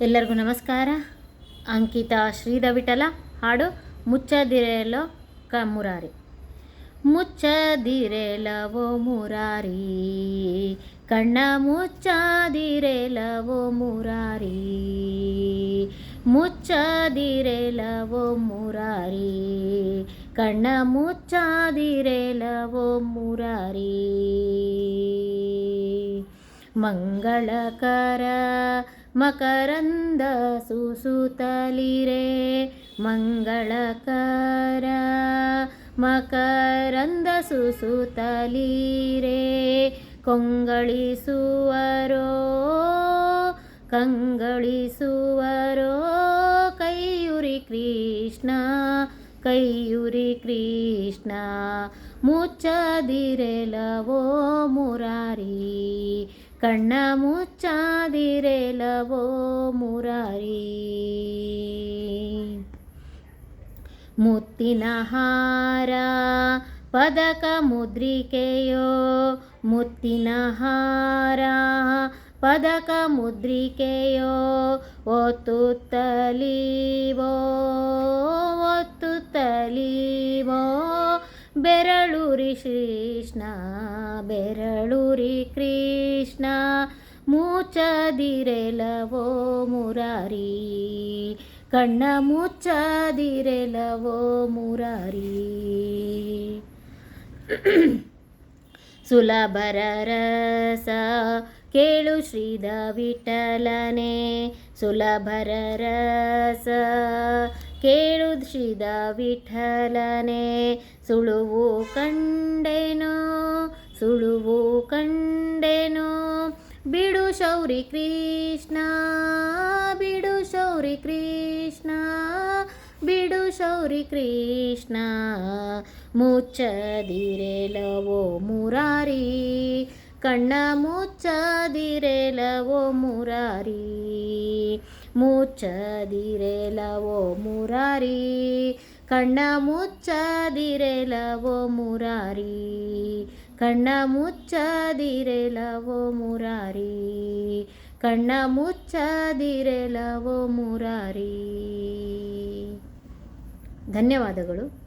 ಎಲ್ಲರಿಗೂ ನಮಸ್ಕಾರ. ಅಂಕಿತಾ ಶ್ರೀಧವಿಠಲ ಹಾಡು ಮುಚ್ಚದಿರೆಲೋ ಮುರಾರಿ. ಮುಚ್ಚದಿರೆಲವೋ ಮುರಾರಿ, ಕಣ್ಣ ಮುಚ್ಚದಿರೆಲವೋ ಮುರಾರಿ, ಮುಚ್ಚದಿರೆಲವೋ ಮುರಾರಿ, ಕಣ್ಣ ಮುಚ್ಚದಿರೆಲವೋ ಮುರಾರಿ. ಮಂಗಳಕರ ಮಕರಂದ ಸುಸುತ್ತಲಿರೆ, ಮಂಗಳಕರ ಮಕರಂದ ಸುಸುತ್ತಲಿರೆ, ಕೊಂಗಳಿಸುವರೋ ಕಂಗಳಿಸುವರೋ ಕೈಯುರಿ ಕೃಷ್ಣ, ಕೈಯುರಿ ಕೃಷ್ಣ. ಮುಚ್ಚದಿರೆಲವೋ ಮುರಾರಿ, ಕಣ್ಣ ಮುಚ್ಚದಿರೆಲವೋ ಮುರಾರಿ. ಮುತ್ತಿನ ಹಾರ ಪದಕ ಮುದ್ರಿಕೆಯೋ, ಮುತ್ತಿನ ಹಾರ ಪದಕ ಮುದ್ರಿಕೆಯೋ, ಒತ್ತುತ್ತಲೀವೋ ಒತ್ತುತ್ತಲೀವೋ ಬೆರಳುರಿ ಕೃಷ್ಣ, ಬೆರಳುರಿ ಕೃಷ್ಣ. ಮುಚ್ಚದಿರೆಲವೋ ಮುರಾರಿ, ಕಣ್ಣ ಮುಚ್ಚದಿರೆಲವೋ ಮುರಾರಿ. ಸುಲಭರ ರಸ ಕೇಳು ಶ್ರೀಧವಿಠಲನೆ, ಸುಲಭರ ರಸ ಕೇಳು ಶ್ರೀಧವಿಠಲನೆ. ಸುಳುವು ಕಂಡೆನು ಸುಳುವು ಕಂಡೆನು, ಬಿಡು ಶೌರಿ ಕೃಷ್ಣ, ಬಿಡು ಶೌರಿ ಕೃಷ್ಣ, ಬಿಡು ಶೌರಿ ಕೃಷ್ಣ. ಮುಚ್ಚದಿರೆಲವೋ ಮುರಾರಿ, ಕಣ್ಣ ಮುಚ್ಚದಿರೆಲವೋ ಮುರಾರಿ, ಮುಚ್ಚದಿರೆಲವೋ ಮುರಾರಿ, ಕಣ್ಣ ಮುಚ್ಚದಿರೆಲವೋ ಮುರಾರಿ, ಕಣ್ಣ ಮುಚ್ಚದಿರೆಲವೋ ಮುರಾರಿ, ಕಣ್ಣ ಮುಚ್ಚದಿರೆಲವೋ ಮುರಾರಿ. ಧನ್ಯವಾದಗಳು.